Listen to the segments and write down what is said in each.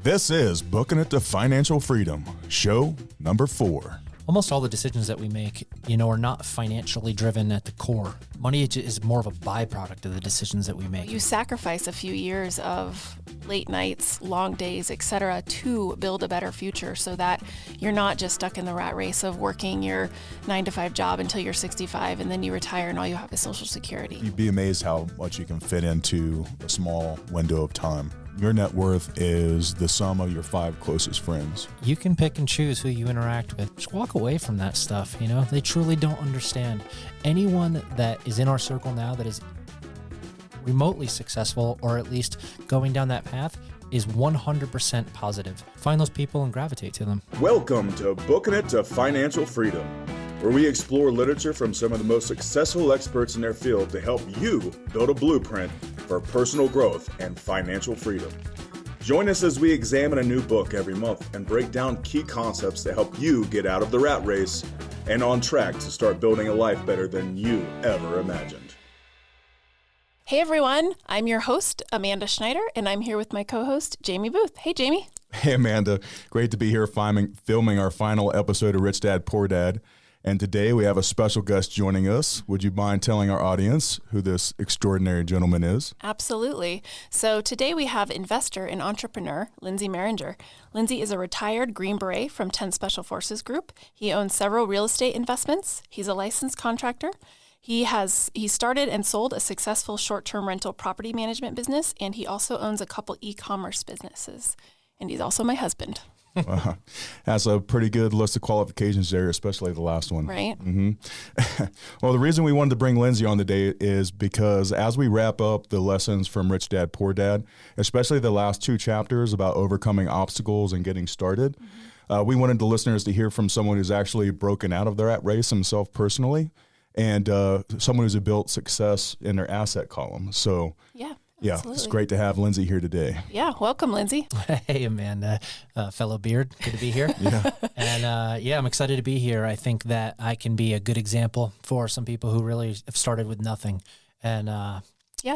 This is Booking It to Financial Freedom, show number 4. Almost all the decisions that we make, are not financially driven at the core. Money is more of a byproduct of the decisions that we make. You sacrifice a few years of late nights, long days, etc., to build a better future so that you're not just stuck in the rat race of working your 9-to-5 job until you're 65 and then you retire and all you have is Social Security. You'd be amazed how much you can fit into a small window of time. Your net worth is the sum of your 5 closest friends. You can pick and choose who you interact with. Just walk away from that stuff, They truly don't understand. Anyone that is in our circle now that is remotely successful, or at least going down that path, is 100% positive. Find those people and gravitate to them. Welcome to Booking It to Financial Freedom, where we explore literature from some of the most successful experts in their field to help you build a blueprint for personal growth and financial freedom. Join us as we examine a new book every month and break down key concepts to help you get out of the rat race and on track to start building a life better than you ever imagined. Hey everyone, I'm your host, Amanda Schneider, and I'm here with my co-host, Jamie Booth. Hey Jamie. Hey Amanda, great to be here filming our final episode of Rich Dad, Poor Dad. And today we have a special guest joining us. Would you mind telling our audience who this extraordinary gentleman is? Absolutely. So today we have investor and entrepreneur, Lindsey Meringer. Lindsey is a retired Green Beret from 10 Special Forces Group. He owns several real estate investments. He's a licensed contractor. He started and sold a successful short-term rental property management business, and he also owns a couple e-commerce businesses. And he's also my husband. That's a pretty good list of qualifications there, especially the last one. Right. Mm-hmm. Well, the reason we wanted to bring Lindsey on today is because as we wrap up the lessons from Rich Dad, Poor Dad, especially the last 2 chapters about overcoming obstacles and getting started, we wanted the listeners to hear from someone who's actually broken out of the rat race himself personally, and someone who's built success in their asset column. So yeah, absolutely. It's great to have Lindsey here today. Yeah, welcome, Lindsey. Hey, Amanda, fellow beard, good to be here. Yeah. And I'm excited to be here. I think that I can be a good example for some people who really have started with nothing. And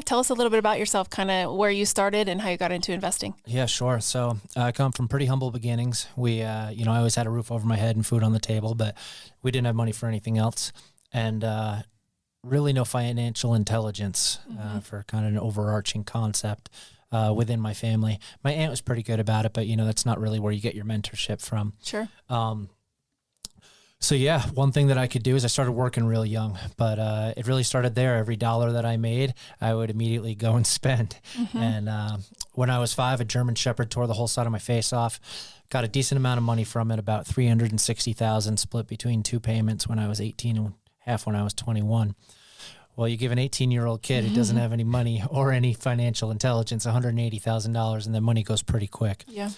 tell us a little bit about yourself, kind of where you started and how you got into investing. Yeah, sure. So I come from pretty humble beginnings. We, I always had a roof over my head and food on the table, but we didn't have money for anything else. And really no financial intelligence for kind of an overarching concept within my family. My aunt was pretty good about it, but, that's not really where you get your mentorship from. Sure. So yeah, one thing that I could do is I started working real young, but it really started there. Every dollar that I made, I would immediately go and spend. And when I was 5, a German Shepherd tore the whole side of my face off. Got a decent amount of money from it, about $360,000 split between 2 payments when I was 18 and half when I was 21. Well, you give an 18-year-old kid who doesn't have any money or any financial intelligence $180,000, and the money goes pretty quick. Yeah.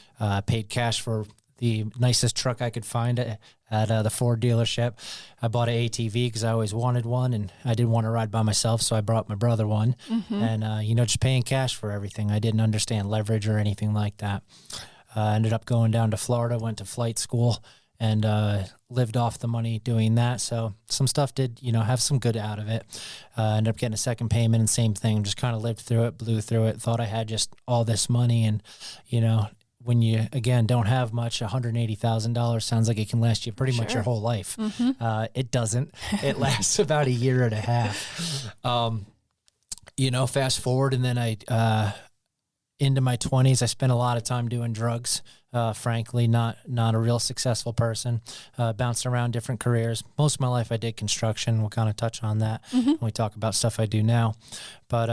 Paid cash for the nicest truck I could find at the Ford dealership. I bought an ATV because I always wanted one, and I didn't want to ride by myself, so I brought my brother one. And, just paying cash for everything. I didn't understand leverage or anything like that. Ended up going down to Florida, went to flight school, and lived off the money doing that. So some stuff did, have some good out of it. Ended up getting a second payment and same thing, just kind of lived through it, blew through it, thought I had just all this money. And, when you, again, don't have much, $180,000 sounds like it can last you pretty much your whole life. It doesn't. It lasts about a year and a half. Fast forward, and then I into my 20s, I spent a lot of time doing drugs. Frankly, not a real successful person. Bounced around different careers. Most of my life I did construction. We'll kind of touch on that when we talk about stuff I do now. But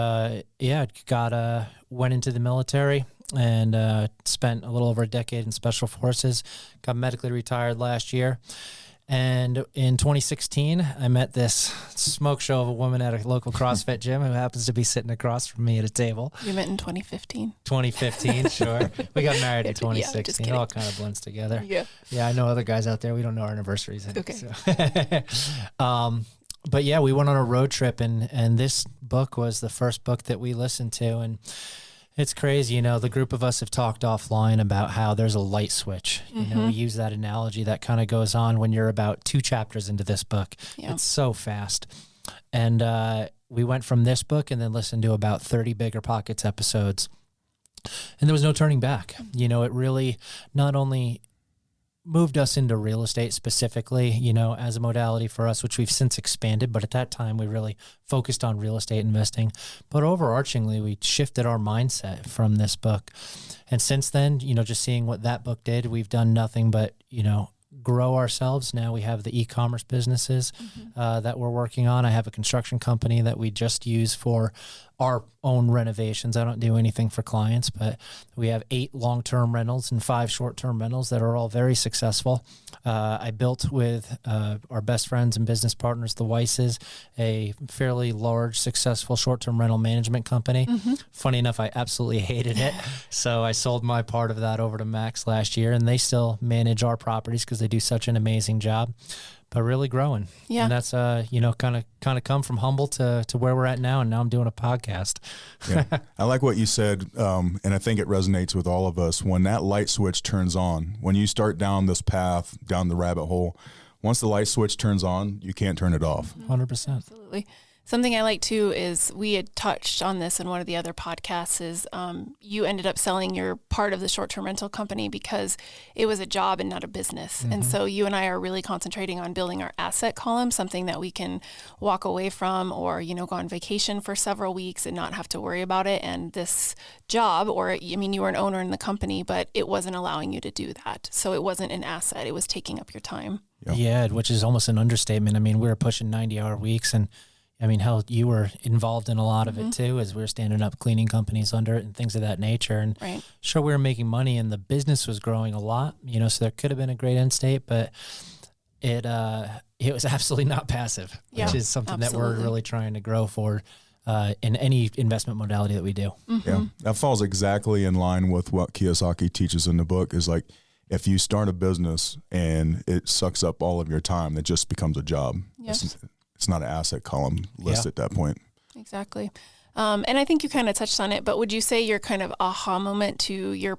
went into the military and spent a little over a decade in Special Forces. Got medically retired last year. And in 2016, I met this smoke show of a woman at a local CrossFit gym who happens to be sitting across from me at a table. You met in 2015. 2015, sure. We got married in 2016. Yeah, it all kind of blends together. Yeah. Yeah, I know other guys out there. We don't know our anniversaries. Okay. So. But yeah, we went on a road trip, and this book was the first book that we listened to, and it's crazy, the group of us have talked offline about how there's a light switch. We use that analogy that kind of goes on when you're about 2 chapters into this book. Yeah. It's so fast. And we went from this book and then listened to about 30 Bigger Pockets episodes. And there was no turning back. You know, it really not only moved us into real estate specifically, you know, as a modality for us, which we've since expanded. But at that time, we really focused on real estate investing. But overarchingly, we shifted our mindset from this book. And since then, you know, just seeing what that book did, we've done nothing but, you know, grow ourselves. Now we have the e-commerce businesses that we're working on. I have a construction company that we just use for our own renovations. I don't do anything for clients, but we have 8 long-term rentals and 5 short-term rentals that are all very successful. I built with our best friends and business partners, the Weisses, a fairly large, successful short-term rental management company. Funny enough, I absolutely hated it. So I sold my part of that over to Max last year, and they still manage our properties because they do such an amazing job. But really growing. Yeah. And that's, you know, kind of come from humble to where we're at now. And now I'm doing a podcast. Yeah. I like what you said. And I think it resonates with all of us. When that light switch turns on, when you start down this path, down the rabbit hole, once the light switch turns on, you can't turn it off. 100%. Absolutely. Something I like too is we had touched on this in one of the other podcasts is you ended up selling your part of the short-term rental company because it was a job and not a business. And so you and I are really concentrating on building our asset column, something that we can walk away from or, you know, go on vacation for several weeks and not have to worry about it. And this job, or, I mean, you were an owner in the company, but it wasn't allowing you to do that. So it wasn't an asset. It was taking up your time. Yeah, which is almost an understatement. I mean, we were pushing 90-hour weeks, and I mean, hell, you were involved in a lot of it too, as we were standing up cleaning companies under it and things of that nature. And sure, we were making money and the business was growing a lot, you know, so there could have been a great end state, but it was absolutely not passive, which is something that we're really trying to grow for in any investment modality that we do. Yeah, that falls exactly in line with what Kiyosaki teaches in the book is like, if you start a business and it sucks up all of your time, it just becomes a job. Yes. It's not an asset column list at that point. Exactly. And I think you kind of touched on it, but would you say your kind of aha moment to your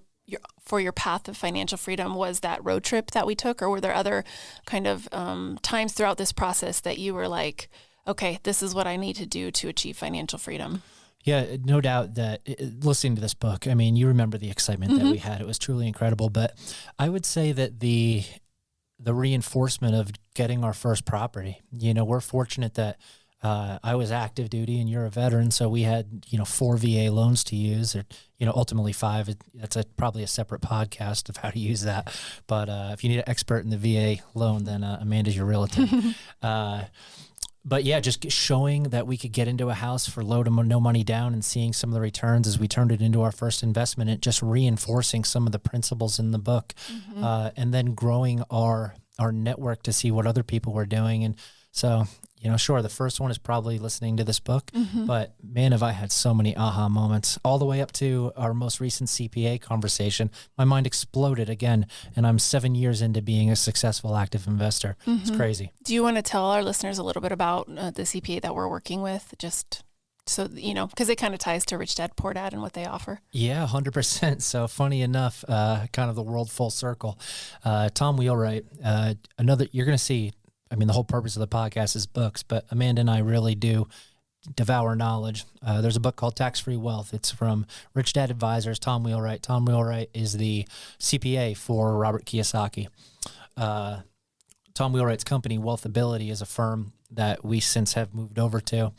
path of financial freedom was that road trip that we took, or were there other kind of times throughout this process that you were like, okay, this is what I need to do to achieve financial freedom? Yeah, no doubt that listening to this book, I mean, you remember the excitement that we had. It was truly incredible. But I would say that the reinforcement of getting our first property, you know, we're fortunate that I was active duty and you're a veteran. So we had, you know, 4 VA loans to use, or, you know, ultimately 5. That's probably a separate podcast of how to use that. But if you need an expert in the VA loan, then Amanda's your realtor. But yeah, just showing that we could get into a house for low to no money down and seeing some of the returns as we turned it into our first investment, and just reinforcing some of the principles in the book, and then growing our network to see what other people were doing. And so, you know, sure, the first one is probably listening to this book, but man, have I had so many aha moments all the way up to our most recent CPA conversation. My mind exploded again, and I'm 7 years into being a successful active investor. It's crazy. Do you want to tell our listeners a little bit about the CPA that we're working with, just so, you know, because it kind of ties to Rich Dad, Poor Dad and what they offer? Yeah, 100%. So funny enough, kind of the world full circle. Tom Wheelwright, you're going to see, I mean, the whole purpose of the podcast is books, but Amanda and I really do devour knowledge. There's a book called Tax-Free Wealth. It's from Rich Dad Advisors, Tom Wheelwright. Tom Wheelwright is the CPA for Robert Kiyosaki. Tom Wheelwright's company, Wealthability, is a firm that we since have moved over to.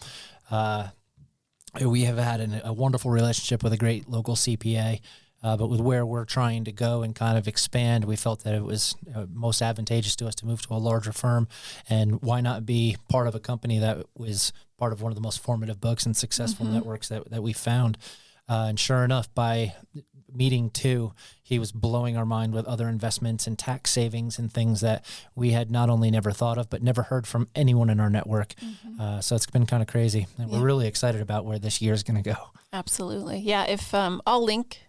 We have had a wonderful relationship with a great local CPA. But with where we're trying to go and kind of expand, we felt that it was most advantageous to us to move to a larger firm. And why not be part of a company that was part of one of the most formative books and successful networks that we found? And sure enough, by meeting 2, he was blowing our mind with other investments and tax savings and things that we had not only never thought of, but never heard from anyone in our network. So it's been kind of crazy. And we're really excited about where this year is going to go. Absolutely. Yeah. If I'll link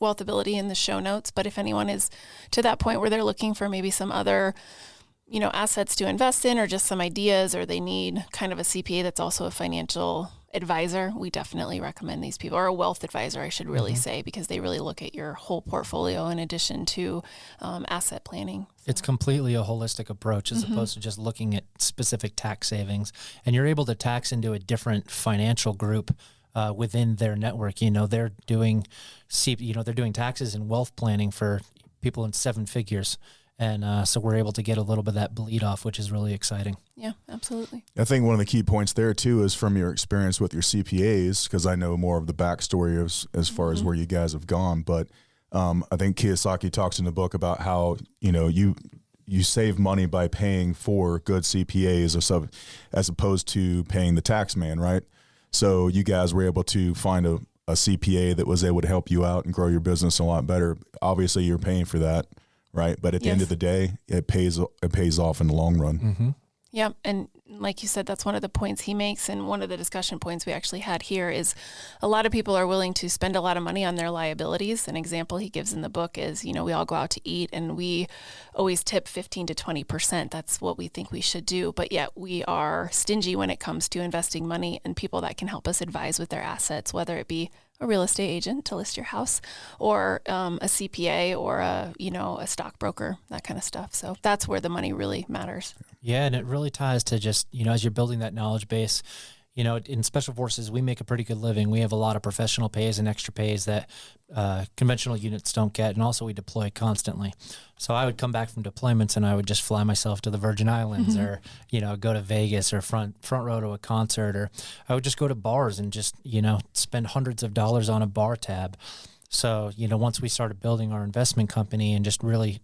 Wealthability in the show notes, but if anyone is to that point where they're looking for maybe some other, you know, assets to invest in, or just some ideas, or they need kind of a CPA that's also a financial advisor, we definitely recommend these people, or a wealth advisor, I should really say, because they really look at your whole portfolio in addition to asset planning. So. It's completely a holistic approach as opposed to just looking at specific tax savings, and you're able to tax into a different financial group within their network. They're doing they're doing taxes and wealth planning for people in 7 figures. And so we're able to get a little bit of that bleed off, which is really exciting. Yeah, absolutely. I think one of the key points there too is from your experience with your CPAs, because I know more of the backstory as far as where you guys have gone. But I think Kiyosaki talks in the book about how, you save money by paying for good CPAs as opposed to paying the tax man, right? So you guys were able to find a CPA that was able to help you out and grow your business a lot better. Obviously, you're paying for that, right? But at the end of the day, it pays off in the long run. Mm-hmm. Yeah, and like you said, that's one of the points he makes, and one of the discussion points we actually had here is a lot of people are willing to spend a lot of money on their liabilities. An example he gives in the book is, we all go out to eat and we always tip 15 to 20%. That's what we think we should do, but yet we are stingy when it comes to investing money in people that can help us advise with their assets, whether it be a real estate agent to list your house, or a CPA, or a stockbroker, that kind of stuff. So that's where the money really matters. Yeah, and it really ties to just, as you're building that knowledge base, in Special Forces, we make a pretty good living. We have a lot of professional pays and extra pays that conventional units don't get, and also we deploy constantly. So I would come back from deployments and I would just fly myself to the Virgin Islands, or, go to Vegas, or front row to a concert, or I would just go to bars and just, spend hundreds of dollars on a bar tab. So, once we started building our investment company and just really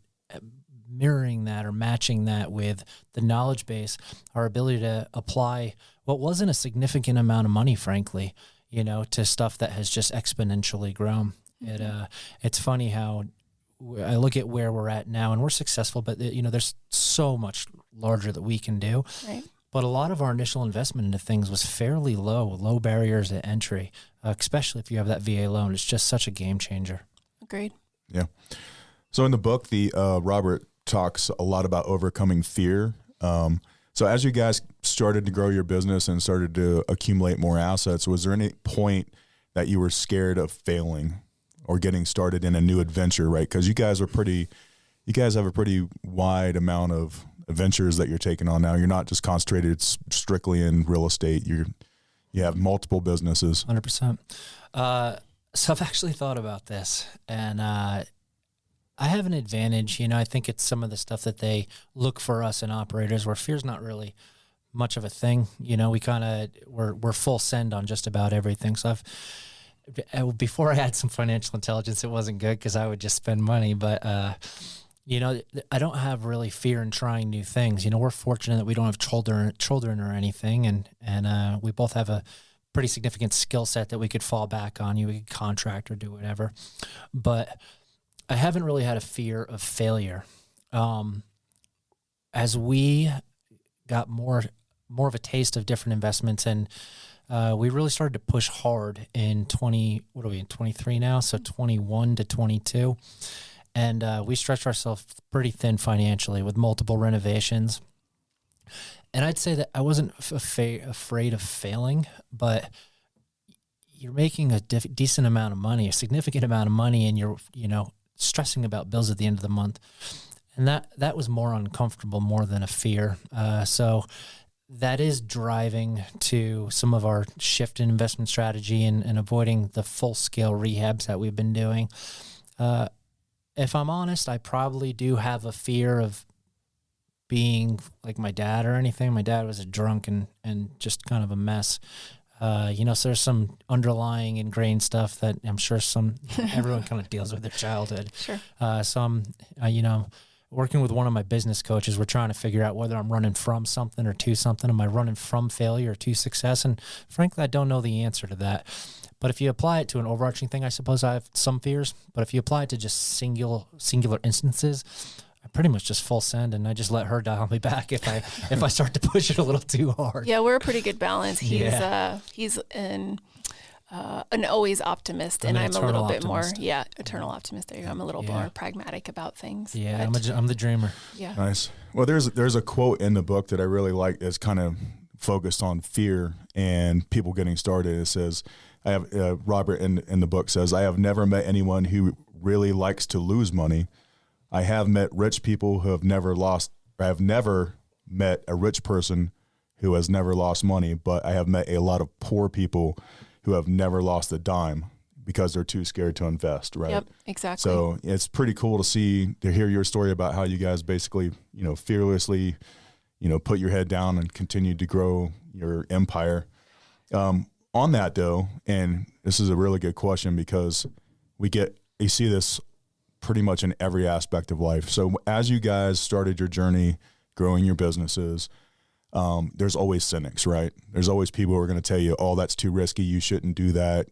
mirroring that or matching that with the knowledge base, our ability to apply what wasn't a significant amount of money, frankly, to stuff that has just exponentially grown. It's funny how I look at where we're at now, and we're successful, but there's so much larger that we can do. Right. But a lot of our initial investment into things was fairly low barriers at entry, especially if you have that VA loan. It's just such a game changer. Agreed. Yeah. So in the book, Robert talks a lot about overcoming fear. So as you guys started to grow your business and started to accumulate more assets, was there any point that you were scared of failing or getting started in a new adventure, right? Because you guys have a pretty wide amount of adventures that you're taking on now. You're not just concentrated strictly in real estate. You have multiple businesses. 100%. So I've actually thought about this, and I have an advantage. I think it's some of the stuff that they look for us in operators where fear's not really much of a thing. We're full send on just about everything. So before I had some financial intelligence, it wasn't good because I would just spend money. But, I don't have really fear in trying new things. We're fortunate that we don't have children or anything. And we both have a pretty significant skill set that we could fall back on. We could contract or do whatever. But I haven't really had a fear of failure. As we got more of a taste of different investments, and we really started to push hard in 23 now? So 21 to 22. And we stretched ourselves pretty thin financially with multiple renovations. And I'd say that I wasn't afraid of failing, but you're making a decent amount of money, a significant amount of money, and you're, stressing about bills at the end of the month. And that was more uncomfortable more than a fear. So that is driving to some of our shift in investment strategy and avoiding the full scale rehabs that we've been doing. If I'm honest, I probably do have a fear of being like my dad or anything. My dad was a drunk and just kind of a mess. So there's some underlying ingrained stuff that I'm sure everyone kind of deals with their childhood. Sure. So I'm, working with one of my business coaches, we're trying to figure out whether I'm running from something or to something. Am I running from failure or to success? And frankly, I don't know the answer to that. But if you apply it to an overarching thing, I suppose I have some fears. But if you apply it to just singular instances, I pretty much just full send, and I just let her dial me back if I start to push it a little too hard. Yeah, we're a pretty good balance. He's an always optimist, and I'm a little bit more eternal optimist. There you go. I'm a little more pragmatic about things. Yeah, I'm the dreamer. Yeah, nice. Well, there's a quote in the book that I really like. It's kind of focused on fear and people getting started. It says, "I have Robert in the book says, I have never met anyone who really likes to lose money. I have met rich people who have never lost. I have never met a rich person who has never lost money, but I have met a lot of poor people who have never lost a dime because they're too scared to invest, right? Yep, exactly. So it's pretty cool to hear your story about how you guys basically, fearlessly, put your head down and continue to grow your empire. On that though, and this is a really good question because you see this pretty much in every aspect of life. So as you guys started your journey growing your businesses, there's always cynics, right? There's always people who are going to tell you, oh, that's too risky. You shouldn't do that.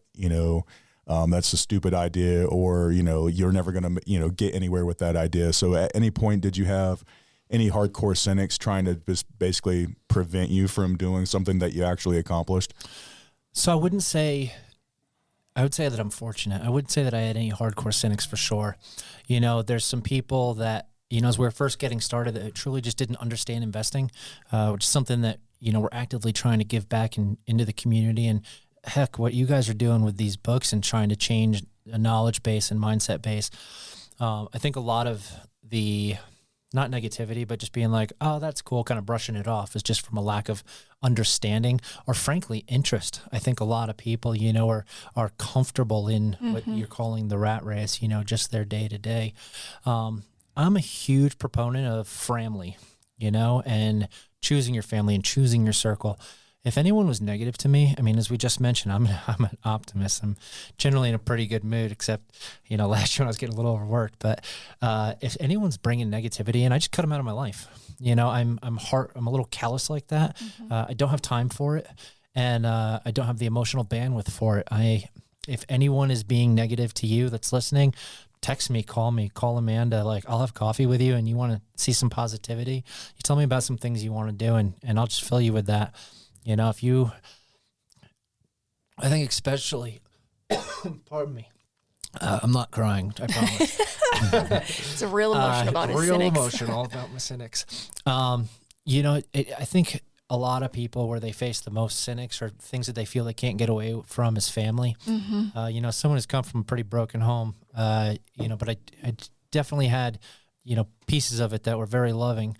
That's a stupid idea, or, you're never going to, get anywhere with that idea. So at any point, did you have any hardcore cynics trying to just basically prevent you from doing something that you actually accomplished? So I would say that I'm fortunate. I wouldn't say that I had any hardcore cynics for sure. There's some people that, as we were first getting started, that truly just didn't understand investing, which is something that, we're actively trying to give back into the community. And heck, what you guys are doing with these books and trying to change a knowledge base and mindset base. I think a lot of the, not negativity, but just being like, oh, that's cool, kind of brushing it off, is just from a lack of understanding or frankly interest. I think a lot of people, are comfortable in what you're calling the rat race, just their day to day. I'm a huge proponent of family, and choosing your family and choosing your circle. If anyone was negative to me, I mean, as we just mentioned, I'm an optimist. I'm generally in a pretty good mood, except, last year when I was getting a little overworked. But if anyone's bringing negativity in, I just cut them out of my life. I'm a little callous like that. I don't have time for it, and I don't have the emotional bandwidth for it. If anyone is being negative to you that's listening, text me, call Amanda. Like, I'll have coffee with you, and you want to see some positivity. You tell me about some things you want to do, and I'll just fill you with that. I think especially, pardon me, I'm not crying, I promise. It's a real emotion about his cynics. Real emotion all about my cynics. I think a lot of people where they face the most cynics or things that they feel they can't get away from is family. Someone who's come from a pretty broken home, but I definitely had, pieces of it that were very loving.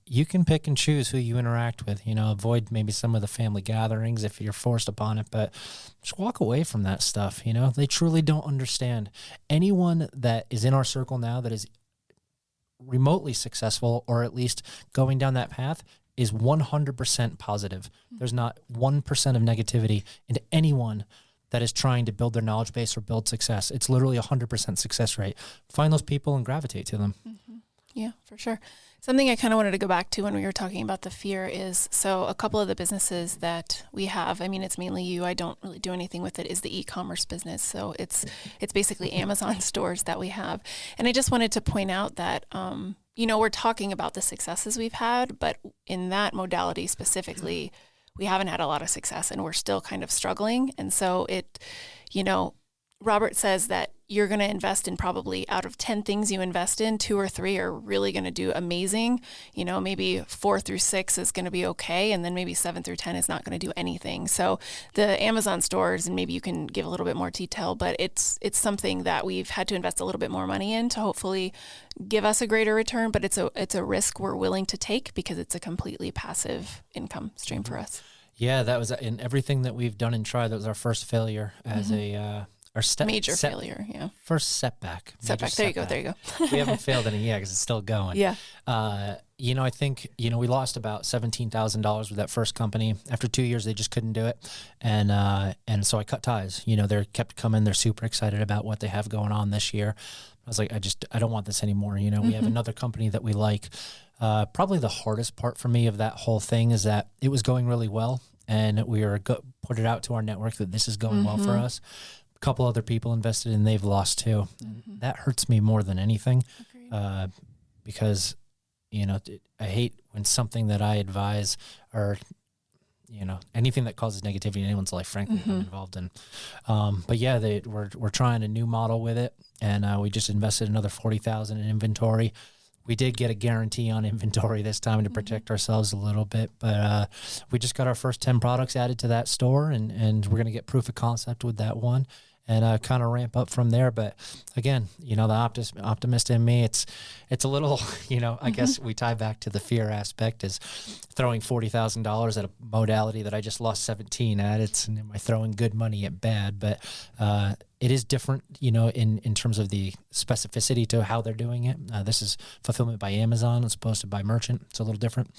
You can pick and choose who you interact with, avoid maybe some of the family gatherings if you're forced upon it, but just walk away from that stuff. They truly don't understand. Anyone that is in our circle now that is remotely successful, or at least going down that path, is 100% positive. There's not 1% of negativity into anyone that is trying to build their knowledge base or build success. It's literally 100% success rate. Find those people and gravitate to them. Yeah, for sure. Something I kind of wanted to go back to when we were talking about the fear is, so a couple of the businesses that we have, I mean, it's mainly you, I don't really do anything with it, is the e-commerce business. So it's basically Amazon stores that we have. And I just wanted to point out that, we're talking about the successes we've had, but in that modality specifically, we haven't had a lot of success and we're still kind of struggling. And so Robert says that you're going to invest in probably out of 10 things you invest in, 2 or 3 are really going to do amazing. Maybe 4 through 6 is going to be okay. And then maybe 7 through 10 is not going to do anything. So the Amazon stores, and maybe you can give a little bit more detail, but it's something that we've had to invest a little bit more money in to hopefully give us a greater return. But it's a risk we're willing to take because it's a completely passive income stream for us. Yeah, that was in everything that we've done and tried. That was our first failure as major failure. Yeah. First setback. There you go. We haven't failed any yet because it's still going. Yeah. I think, we lost about $17,000 with that first company. After 2 years, they just couldn't do it. And so I cut ties. They kept coming. They're super excited about what they have going on this year. I was like, I don't want this anymore. We have another company that we like. Probably the hardest part for me of that whole thing is that it was going really well. And we were put it out to our network that this is going well for us. A couple other people invested and they've lost too. That hurts me more than anything. Because, I hate when something that I advise or, anything that causes negativity in anyone's life, frankly, I'm involved in. But yeah, we're trying a new model with it. And we just invested another $40,000 in inventory. We did get a guarantee on inventory this time to protect ourselves a little bit, but we just got our first 10 products added to that store, and we're going to get proof of concept with that one. and kind of ramp up from there. But again, the optimist in me, it's a little, I guess we tie back to the fear aspect is throwing $40,000 at a modality that I just lost 17 at. Am I throwing good money at bad? But it is different, in terms of the specificity to how they're doing it. This is fulfillment by Amazon as opposed to by merchant. It's a little different.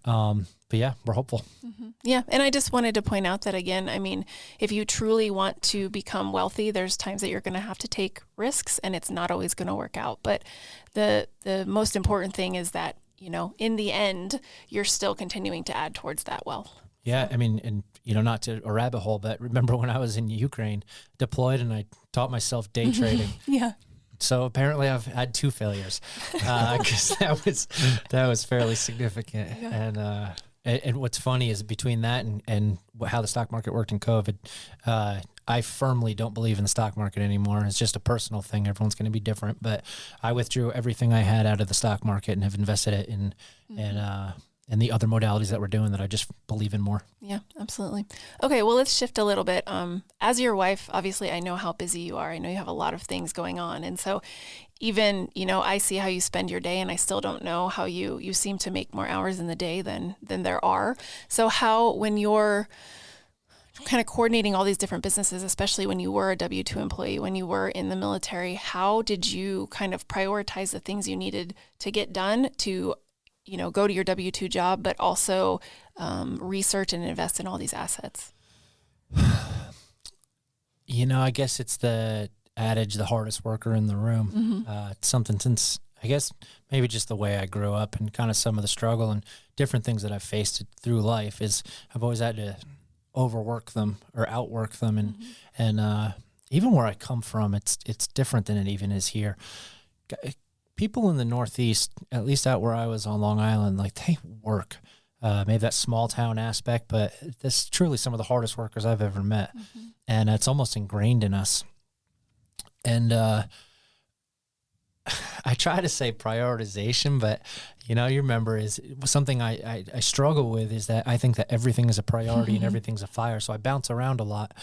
But yeah, we're hopeful. Mm-hmm. Yeah. And I just wanted to point out that, again, I mean, if you truly want to become wealthy, there's times that you're going to have to take risks, and it's not always going to work out. But the most important thing is that, in the end, you're still continuing to add towards that wealth. Yeah, I mean, and not to a rabbit hole, but remember when I was in Ukraine, deployed, and I taught myself day trading. Yeah. So apparently I've had 2 failures, because that was fairly significant. Yeah. And what's funny is between that and how the stock market worked in COVID, I firmly don't believe in the stock market anymore. It's just a personal thing. Everyone's going to be different, but I withdrew everything I had out of the stock market and have invested it in and the other modalities that we're doing that I just believe in more. Yeah, absolutely. Okay, well, let's shift a little bit. As your wife, obviously, I know how busy you are. I know you have a lot of things going on. And so even, I see how you spend your day, and I still don't know how you seem to make more hours in the day than there are. So how, when you're kind of coordinating all these different businesses, especially when you were a W-2 employee, when you were in the military, how did you kind of prioritize the things you needed to get done to go to your W-2 job, but also research and invest in all these assets? I guess it's the adage, the hardest worker in the room. Mm-hmm. It's something since, I guess, maybe just the way I grew up and kind of some of the struggle and different things that I've faced through life is I've always had to overwork them or outwork them. And even where I come from, it's different than it even is here. People in the Northeast, at least out where I was on Long Island, like they work. Maybe that small town aspect, but this is truly some of the hardest workers I've ever met. Mm-hmm. And it's almost ingrained in us. And I try to say prioritization, but you remember is something I struggle with is that I think that everything is a priority and everything's a fire. So I bounce around a lot.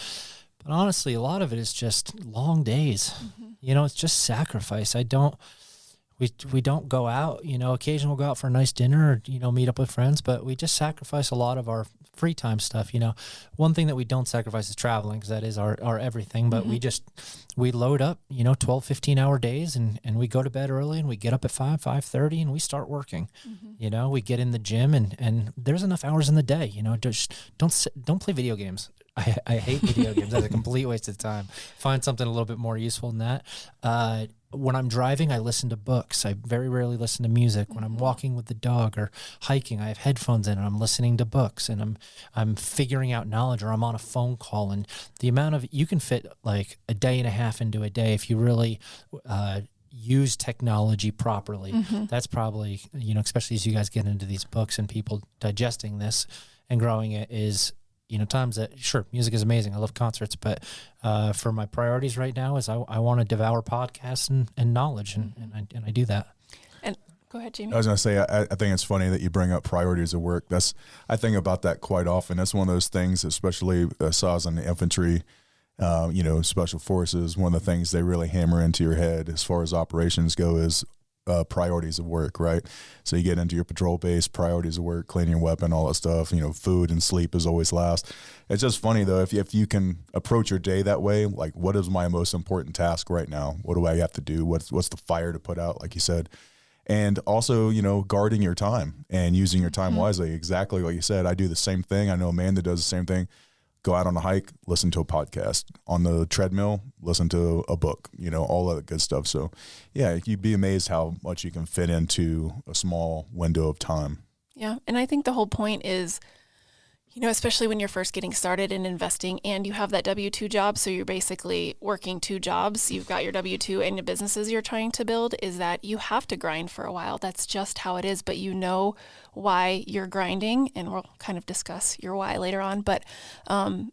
But honestly, a lot of it is just long days. Mm-hmm. It's just sacrifice. We don't go out, occasionally we'll go out for a nice dinner or, meet up with friends, but we just sacrifice a lot of our free time stuff. One thing that we don't sacrifice is traveling, because that is our everything, but mm-hmm. we load up, 12, 15-hour days and we go to bed early and we get up at 5:30 and we start working. Mm-hmm. We get in the gym and there's enough hours in the day, just don't play video games. I hate video games. That's a complete waste of time. Find something a little bit more useful than that. When I'm driving, I listen to books. I very rarely listen to music. When I'm walking with the dog or hiking, I have headphones in and I'm listening to books and I'm figuring out knowledge, or I'm on a phone call. And the amount of, you can fit like a day and a half into a day if you really use technology properly. Mm-hmm. That's probably, especially as you guys get into these books and people digesting this and growing it is, times that, sure, music is amazing. I love concerts, but for my priorities right now is I want to devour podcasts and knowledge, and I do that. And go ahead, Jamie. I was going to say, I think it's funny that you bring up priorities of work. I think about that quite often. That's one of those things, especially SAWs in the infantry, special forces. One of the things they really hammer into your head as far as operations go is priorities of work, right? So you get into your patrol base, priorities of work, cleaning your weapon, all that stuff, food and sleep is always last. It's just funny though, if you can approach your day that way, like what is my most important task right now? What do I have to do? What's the fire to put out, like you said? And also, guarding your time and using your time wisely. Exactly like you said, I do the same thing. I know Amanda does the same thing. Go out on a hike, listen to a podcast. On the treadmill, listen to a book, all that good stuff. So, yeah, you'd be amazed how much you can fit into a small window of time. Yeah, and I think the whole point is, especially when you're first getting started in investing and you have that W-2 job, so you're basically working 2 jobs. You've got your W-2 and the businesses you're trying to build, is that you have to grind for a while. That's just how it is, but you know why you're grinding, and we'll kind of discuss your why later on. But,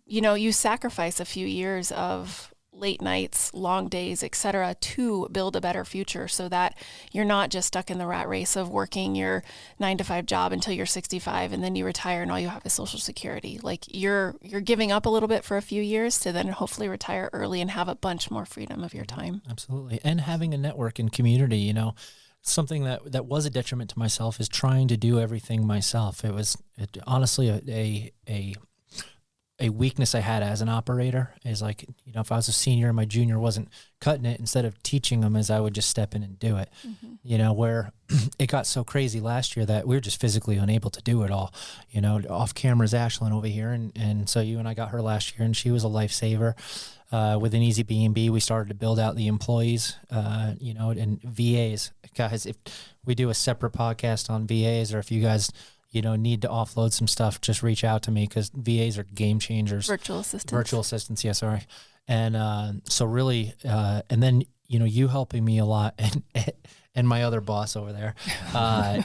you sacrifice a few years of late nights, long days, etc., to build a better future so that you're not just stuck in the rat race of working your 9-to-5 job until you're 65 and then you retire and all you have is Social Security. Like you're giving up a little bit for a few years to then hopefully retire early and have a bunch more freedom of your time. Absolutely. And having a network and community, you know, something that was a detriment to myself is trying to do everything myself. It was honestly a weakness I had as an operator is like, you know, if I was a senior and my junior wasn't cutting it, instead of teaching them as I would just step in and do it, you know, where it got so crazy last year that we were just physically unable to do it all, you know. Off camera's Ashlyn over here. And so you and I got her last year and she was a lifesaver. With an Easy B&B, we started to build out the employees, you know, and VAs. Guys, if we do a separate podcast on VAs, or if you guys, you know, need to offload some stuff, just reach out to me, because VAs are game changers. Virtual assistants. Yeah, sorry. And so really, and then, you know, you helping me a lot, and my other boss over there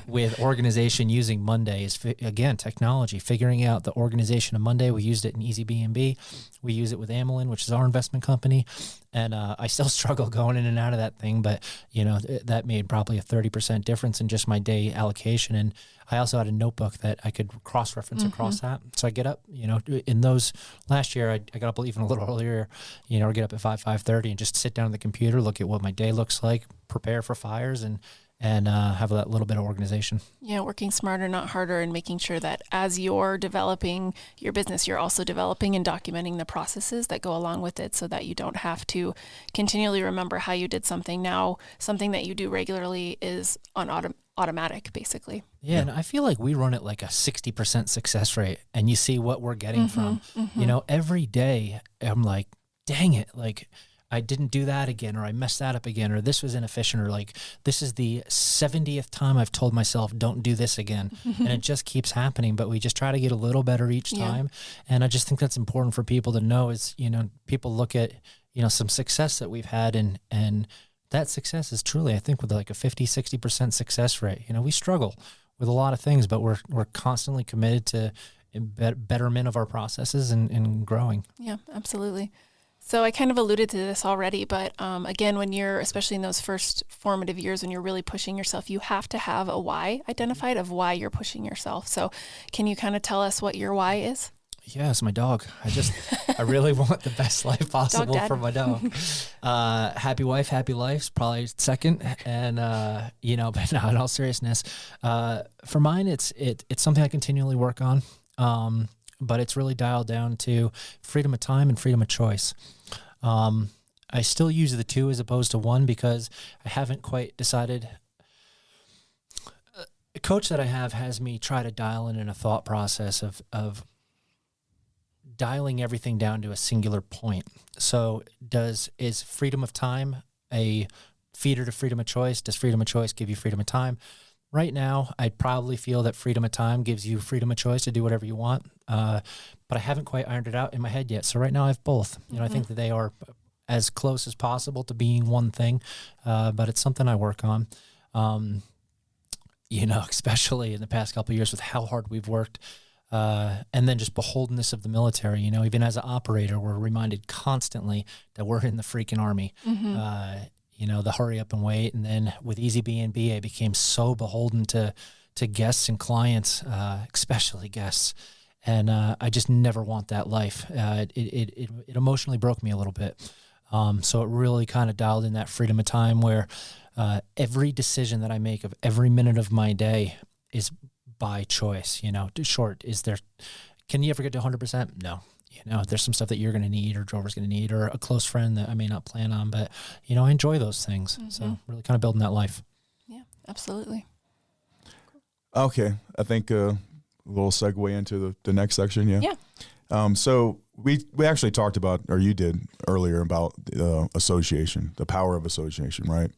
with organization using Monday is, again, technology, figuring out the organization of Monday. We used it in Easy B&B. We use it with Amelin, which is our investment company. And I still struggle going in and out of that thing, but, you know, that made probably a 30% difference in just my day allocation. And I also had a notebook that I could cross-reference across that. So I get up, you know, in those last year, I got up even a little earlier, you know, or get up at 5:30 and just sit down at the computer, look at what my day looks like, prepare for fires, and have that little bit of organization. Yeah, working smarter, not harder, and making sure that as you're developing your business, you're also developing and documenting the processes that go along with it so that you don't have to continually remember how you did something. Now, something that you do regularly is on automatic, basically. Yeah, and I feel like we run at like a 60% success rate, and you see what we're getting from, you know, every day I'm like, dang it, like, I didn't do that again, or I messed that up again, or this was inefficient, or like, this is the 70th time I've told myself, don't do this again. And it just keeps happening, but we just try to get a little better each time. And I just think that's important for people to know is, you know, people look at, you know, some success that we've had, and that success is truly, I think, with like a 50-60% success rate. You know, we struggle with a lot of things, but we're constantly committed to betterment of our processes and growing. Yeah, absolutely. So I kind of alluded to this already, but again, when you're, especially in those first formative years, when you're really pushing yourself, you have to have a why identified of why you're pushing yourself. So can you kind of tell us what your why is? Yeah, it's my dog. I really want the best life possible for my dog. Happy wife, happy life's probably second. And, you know, but no, in all seriousness, for mine, it's something I continually work on. But it's really dialed down to freedom of time and freedom of choice. I still use the two as opposed to one because I haven't quite decided. A coach that I have has me try to dial in a thought process of dialing everything down to a singular point. So is freedom of time a feeder to freedom of choice? Does freedom of choice give you freedom of time? Right now, I probably feel that freedom of time gives you freedom of choice to do whatever you want, but I haven't quite ironed it out in my head yet. So right now I have both. You know, I think that they are as close as possible to being one thing, but it's something I work on. You know, especially in the past couple of years with how hard we've worked, and then just beholdenness of the military. You know, even as an operator, we're reminded constantly that we're in the freaking Army. You know, the hurry up and wait. And then with Easy B&B, I became so beholden to guests and clients, especially guests. And I just never want that life. It emotionally broke me a little bit. So it really kind of dialed in that freedom of time where every decision that I make of every minute of my day is by choice. You know, can you ever get to 100%? No. You know, there's some stuff that you're going to need or Drover's going to need or a close friend that I may not plan on, but, you know, I enjoy those things. So really kind of building that life. Yeah, absolutely. Okay. I think a little segue into the next section. Yeah. So we actually talked about, or you did earlier, about association, the power of association, right?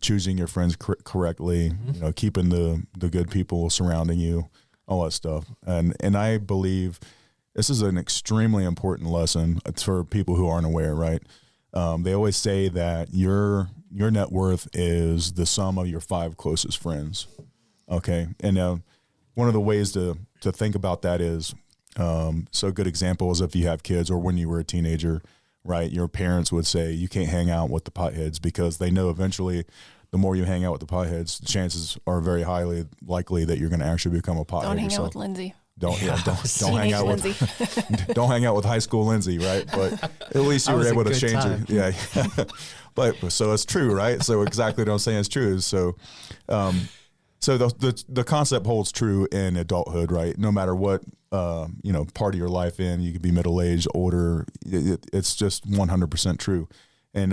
Choosing your friends correctly, you know, keeping the good people surrounding you, all that stuff. And I believe this is an extremely important lesson for people who aren't aware, right? They always say that your net worth is the sum of your 5 closest friends. Okay. And one of the ways to think about that is, so a good example is if you have kids or when you were a teenager, right? Your parents would say you can't hang out with the potheads because they know eventually the more you hang out with the potheads, the chances are very highly likely that you're going to actually become a pothead Don't hang yourself. out with Lindsey. Don't hang out Lindsey. with don't hang out with high school Lindsey, right? But at least you were able to change it. Yeah. But so it's true, right? So exactly what I'm saying is true. So so the concept holds true in adulthood, right? No matter what part of your life in, you could be middle aged, older. It's just 100% true. And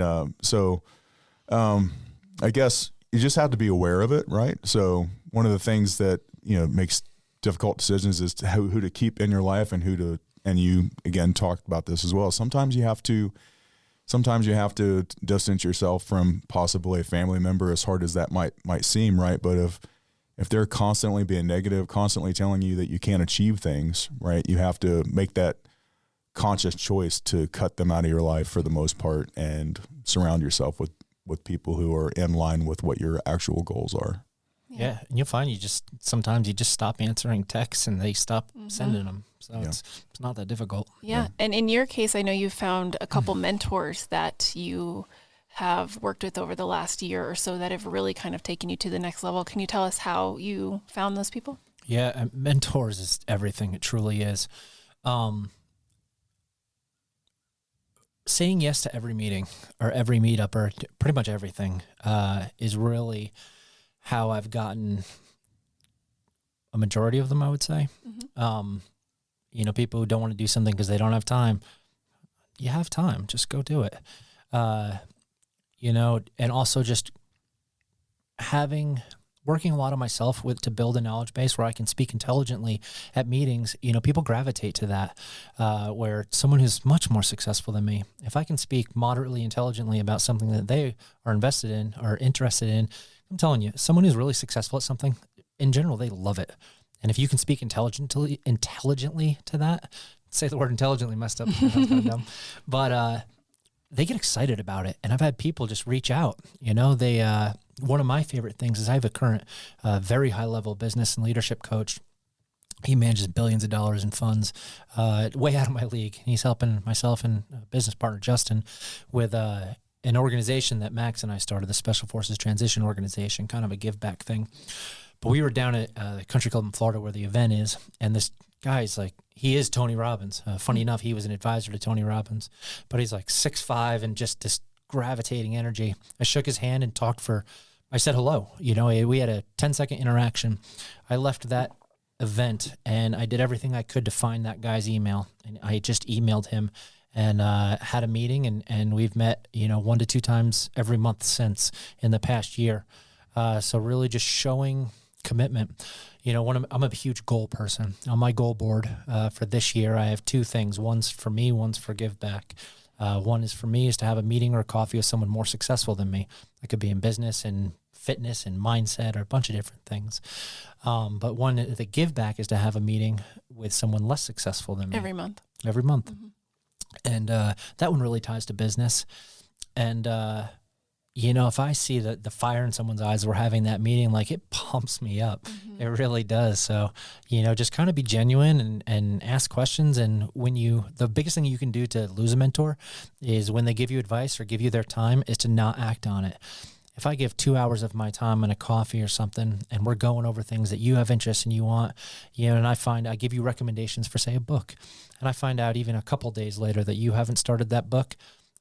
I guess you just have to be aware of it, right? So one of the things that makes difficult decisions is who to keep in your life and and you again talked about this as well. Sometimes you have to distance yourself from possibly a family member, as hard as that might seem, right? But if they're constantly being negative, constantly telling you that you can't achieve things, right? You have to make that conscious choice to cut them out of your life for the most part and surround yourself with people who are in line with what your actual goals are. Yeah, and you'll find sometimes you just stop answering texts and they stop sending them. So it's not that difficult. Yeah. And in your case, I know you found a couple mentors that you have worked with over the last year or so that have really kind of taken you to the next level. Can you tell us how you found those people? Yeah, mentors is everything. It truly is. Saying yes to every meeting or every meetup or pretty much everything is really how I've gotten a majority of them, I would say. People who don't want to do something because they don't have time. You have time, just go do it. And also just working a lot on myself to build a knowledge base where I can speak intelligently at meetings. People gravitate to that, where someone who's much more successful than me, if I can speak moderately intelligently about something that they are invested in or interested in, I'm telling you, someone who's really successful at something, in general, they love it. And if you can speak intelligently to that, say the word intelligently messed up, that's kind of dumb, but they get excited about it. And I've had people just reach out. One of my favorite things is I have a current very high-level business and leadership coach. He manages billions of dollars in funds, way out of my league. He's helping myself and business partner Justin with an organization that Max and I started, the Special Forces Transition Organization, kind of a give back thing. But we were down at the country club in Florida where the event is, and this guy's like, he is Tony Robbins. Funny enough, he was an advisor to Tony Robbins, but he's like 6'5" and just this gravitating energy. I shook his hand and I said hello. We had a 10-second interaction. I left that event and I did everything I could to find that guy's email, and I just emailed him and had a meeting, and we've met 1 to 2 times every month since in the past year. So really just showing commitment. I'm a huge goal person. On my goal board for this year, I have 2 things. One's for me, one's for give back. One is for me is to have a meeting or a coffee with someone more successful than me. That could be in business and fitness and mindset or a bunch of different things. But one, the give back is to have a meeting with someone less successful than me. Every month. Mm-hmm. And that one really ties to business. And, if I see the fire in someone's eyes, we're having that meeting, like it pumps me up. Mm-hmm. It really does. So, just kind of be genuine and ask questions. And the biggest thing you can do to lose a mentor is when they give you advice or give you their time is to not act on it. If I give 2 hours of my time and a coffee or something, and we're going over things that you have interest in, you want, and I give you recommendations for, say, a book, and I find out even a couple days later that you haven't started that book,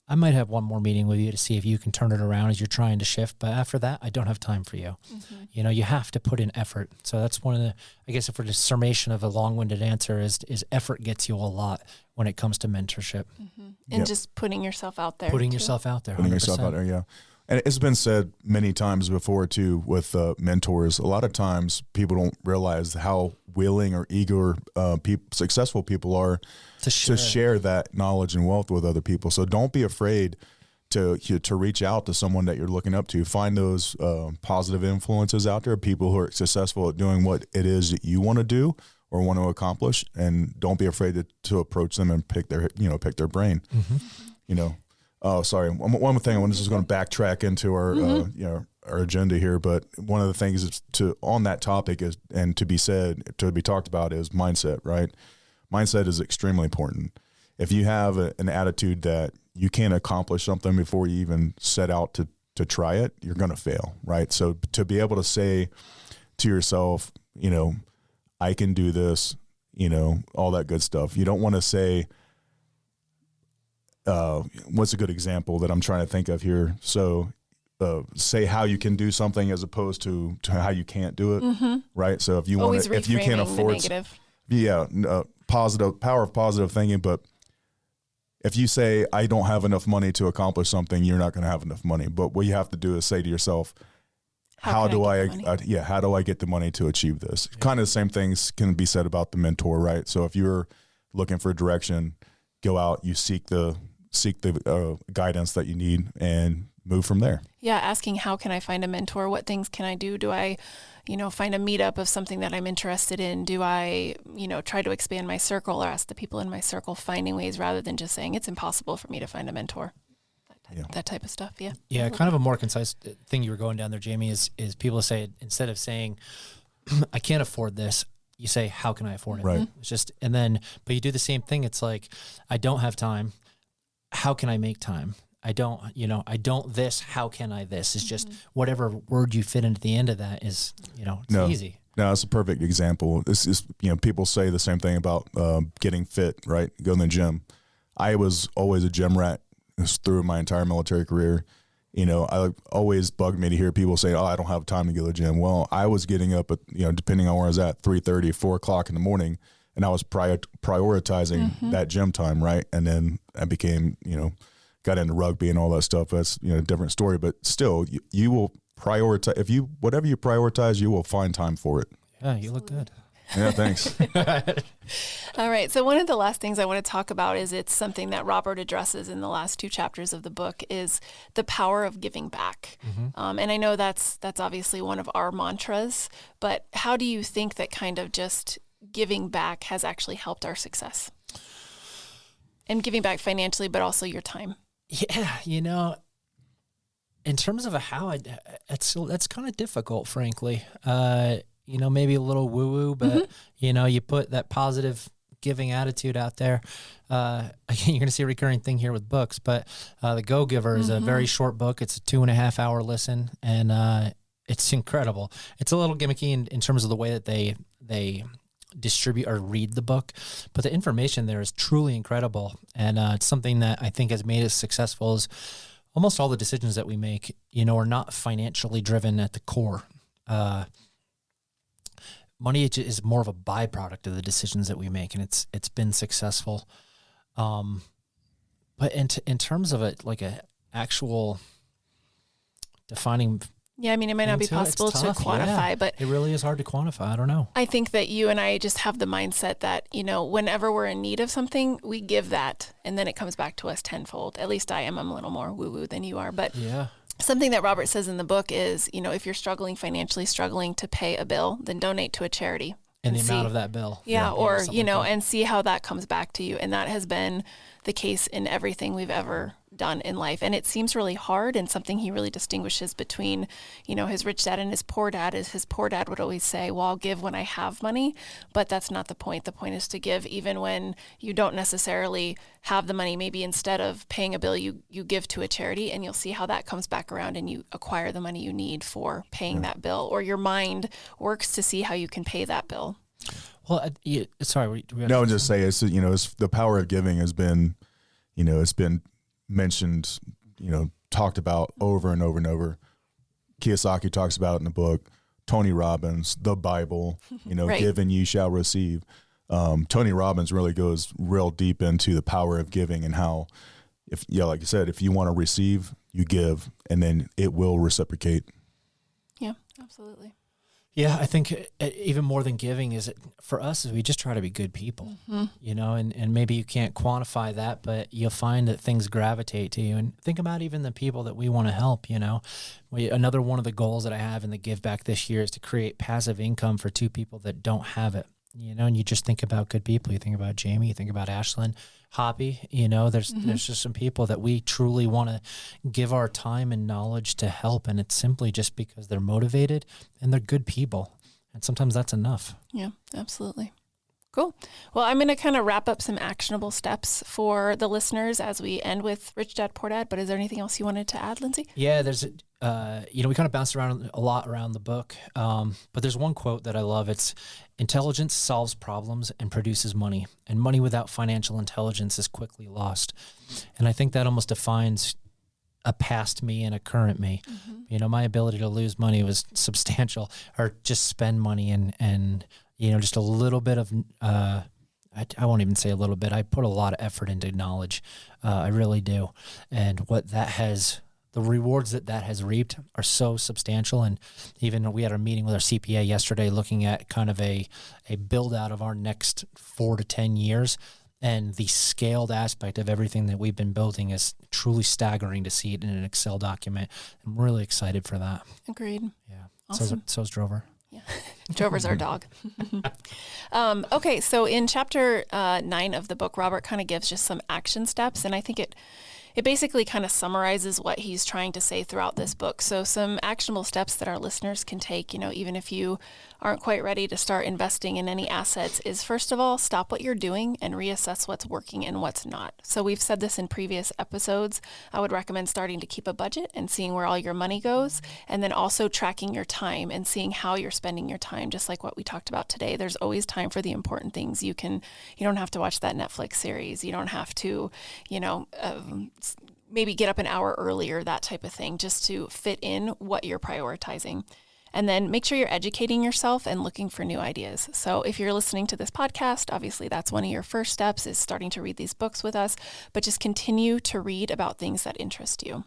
I might have one more meeting with you to see if you can turn it around as you're trying to shift. But after that, I don't have time for you. Mm-hmm. You have to put in effort. So that's one of the, I guess if we're just summation of a long-winded answer is effort gets you a lot when it comes to mentorship. Mm-hmm. And just putting yourself out there. Putting yourself out there. 100%. Putting yourself out there, yeah. And it's been said many times before, too, with mentors. A lot of times people don't realize how willing or eager successful people are to share that knowledge and wealth with other people. So don't be afraid to reach out to someone that you're looking up to. Find those positive influences out there, people who are successful at doing what it is that you want to do or want to accomplish, and don't be afraid to approach them and pick their brain. Mm-hmm. Oh, sorry. One more thing. I'm just going to backtrack into our our agenda here, but one of the things is on that topic is, and to be talked about, is mindset. Right? Mindset is extremely important. If you have an attitude that you can't accomplish something before you even set out to try it, you're going to fail, right? So to be able to say to yourself, you know, I can do this, you know, all that good stuff. You don't want to say, what's a good example that I'm trying to think of here? So say how you can do something as opposed to how you can't do it, right? So if you want to, if you can't afford, positive power of positive thinking, but if you say, I don't have enough money to accomplish something, you're not going to have enough money. But what you have to do is say to yourself, how do I get the money to achieve this? Yeah. Kind of the same things can be said about the mentor, right? So if you're looking for direction, go out, you seek the guidance that you need and move from there. Yeah. Asking, how can I find a mentor? What things can I do? Do I, find a meetup of something that I'm interested in? Do I, try to expand my circle or ask the people in my circle, finding ways rather than just saying it's impossible for me to find a mentor? That type of stuff. Yeah. Yeah. Kind of a more concise thing you were going down there, Jamie, is people say, instead of saying, I can't afford this, you say, how can I afford it? Right. It's just, but you do the same thing. It's like, I don't have time. How can I make time? I don't this, how can I this? It's just whatever word you fit into the end of that is, it's easy. No, it's a perfect example. This is, people say the same thing about getting fit, right? Go in the gym. I was always a gym rat through my entire military career. I always bugged me to hear people say, oh, I don't have time to go to the gym. Well, I was getting up at, depending on where I was at, 3:30, 4 o'clock in the morning, and I was prioritizing that gym time, right? And then I became, got into rugby and all that stuff. That's, a different story, but still you will prioritize, whatever you prioritize, you will find time for it. Yeah. You look good. Yeah. Thanks. All right. So one of the last things I want to talk about is it's something that Robert addresses in the last 2 chapters of the book is the power of giving back. And I know that's obviously one of our mantras, but how do you think that kind of just giving back has actually helped our success? And giving back financially, but also your time. Yeah, in terms of that's kind of difficult, frankly. Maybe a little woo-woo, but, you put that positive giving attitude out there. Again, you're going to see a recurring thing here with books, but The Go-Giver is a very short book. It's a 2.5-hour listen, and it's incredible. It's a little gimmicky in terms of the way that they distribute or read the book, but the information there is truly incredible. And it's something that I think has made us successful is almost all the decisions that we make, are not financially driven at the core. Money is more of a byproduct of the decisions that we make, and it's been successful. But in terms of a actual defining. Yeah, it might not be possible to quantify, but it really is hard to quantify. I don't know. I think that you and I just have the mindset that, whenever we're in need of something, we give that, and then it comes back to us tenfold. At least I am. I'm a little more woo-woo than you are. But yeah. Something that Robert says in the book is, if you're struggling to pay a bill, then donate to a charity. And the amount of that bill. Yeah, or, and see how that comes back to you. And that has been the case in everything we've ever done in life. And it seems really hard, and something he really distinguishes between, his rich dad and his poor dad is his poor dad would always say, well, I'll give when I have money, but that's not the point. The point is to give even when you don't necessarily have the money. Maybe instead of paying a bill, you give to a charity, and you'll see how that comes back around and you acquire the money you need for paying that bill, or your mind works to see how you can pay that bill. Well, sorry. No, just say it's the power of giving has been, it's been mentioned, talked about over and over and over. Kiyosaki talks about it in the book. Tony Robbins, the Bible, right. Give and you shall receive. Tony Robbins really goes real deep into the power of giving and how, like you said, if you want to receive, you give, and then it will reciprocate. Yeah, absolutely. Yeah, I think even more than giving is for us is we just try to be good people, and maybe you can't quantify that, but you'll find that things gravitate to you. And think about even the people that we want to help, Another one of the goals that I have in the Give Back this year is to create passive income for 2 people that don't have it, and you just think about good people. You think about Jamie, you think about Ashlyn, Hoppy, there's just some people that we truly want to give our time and knowledge to help. And it's simply just because they're motivated and they're good people. And sometimes that's enough. Yeah, absolutely. Cool. Well, I'm going to kind of wrap up some actionable steps for the listeners as we end with Rich Dad, Poor Dad. But is there anything else you wanted to add, Lindsey? Yeah, there's, we kind of bounced around a lot around the book. But there's one quote that I love. It's, intelligence solves problems and produces money, and money without financial intelligence is quickly lost. And I think that almost defines a past me and a current me. My ability to lose money was substantial, or just spend money and just a little bit of, I won't even say a little bit. I put a lot of effort into knowledge. I really do. And the rewards that has reaped are so substantial. And even we had a meeting with our CPA yesterday looking at kind of a build out of our next 4 to 10 years. And the scaled aspect of everything that we've been building is truly staggering to see it in an Excel document. I'm really excited for that. Agreed. Yeah. Awesome. So's Drover. Yeah. Drover's our dog. Okay, so in chapter 9 of the book, Robert kind of gives just some action steps, and I think it basically kind of summarizes what he's trying to say throughout this book. So some actionable steps that our listeners can take, even if you aren't quite ready to start investing in any assets, is first of all, stop what you're doing and reassess what's working and what's not. So we've said this in previous episodes. I would recommend starting to keep a budget and seeing where all your money goes, and then also tracking your time and seeing how you're spending your time, just like what we talked about today. There's always time for the important things. You don't have to watch that Netflix series. You don't have to, maybe get up an hour earlier, that type of thing, just to fit in what you're prioritizing. And then make sure you're educating yourself and looking for new ideas. So if you're listening to this podcast, obviously that's one of your first steps, is starting to read these books with us, but just continue to read about things that interest you.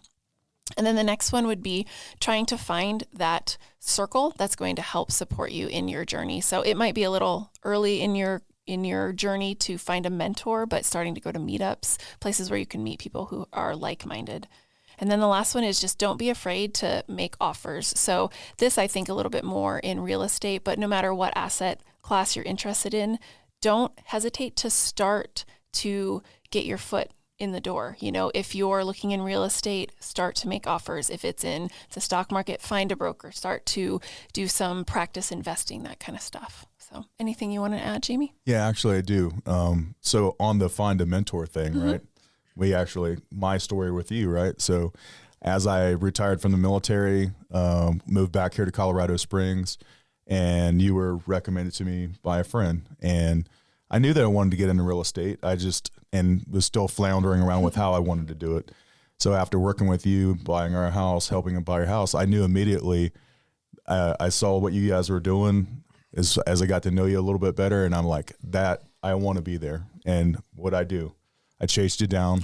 And then the next one would be trying to find that circle that's going to help support you in your journey. So it might be a little early in your journey to find a mentor, but starting to go to meetups, places where you can meet people who are like-minded. And then the last one is just don't be afraid to make offers. So this, I think, a little bit more in real estate, but no matter what asset class you're interested in, don't hesitate to start to get your foot in the door. If you're looking in real estate, start to make offers. If it's in the stock market, find a broker, start to do some practice investing, that kind of stuff. So anything you want to add, Jamie? Yeah, actually I do. So on the find a mentor thing, right? My story with you, right? So as I retired from the military, moved back here to Colorado Springs, and you were recommended to me by a friend. And I knew that I wanted to get into real estate. And was still floundering around with how I wanted to do it. So after working with you, buying our house, helping him buy your house, I knew immediately, I saw what you guys were doing as I got to know you a little bit better. And I'm like, I want to be there. And what I do, I chased you down.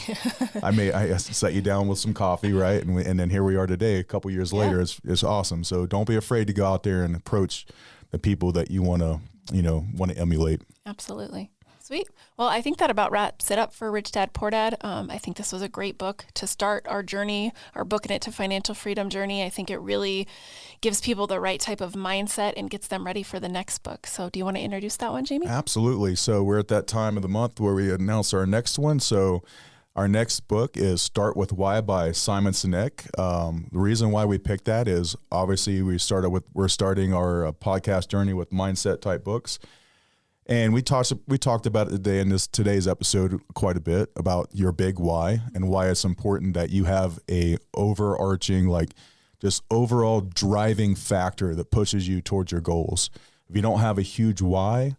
I set you down with some coffee, right? And then here we are today, a couple years later. It's awesome. So don't be afraid to go out there and approach the people that you want to emulate. Absolutely. Sweet. Well, I think that about wraps it up for Rich Dad, Poor Dad. I think this was a great book to start our journey, our Booking It to Financial Freedom journey. I think it really gives people the right type of mindset and gets them ready for the next book. So do you want to introduce that one, Jamie? Absolutely. So we're at that time of the month where we announce our next one. So our next book is Start With Why by Simon Sinek. The reason why we picked that is obviously we're starting our podcast journey with mindset type books. And we talked about it today in today's episode quite a bit about your big why and why it's important that you have a overarching, just overall driving factor that pushes you towards your goals. If you don't have a huge why,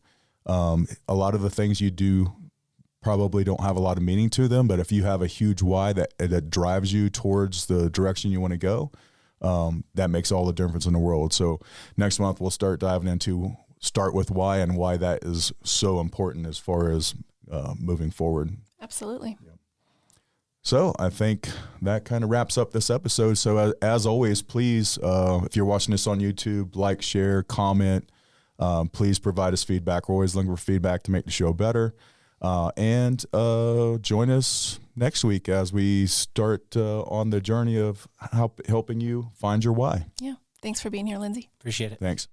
a lot of the things you do probably don't have a lot of meaning to them. But if you have a huge why that drives you towards the direction you want to go, that makes all the difference in the world. So next month we'll start diving into Start With Why and why that is so important as far as moving forward. Absolutely. Yeah. So I think that kind of wraps up this episode. So as always, please, if you're watching this on YouTube, like, share, comment, please provide us feedback. We're always looking for feedback to make the show better. And join us next week as we start on the journey of helping you find your why. Yeah. Thanks for being here, Lindsey. Appreciate it. Thanks.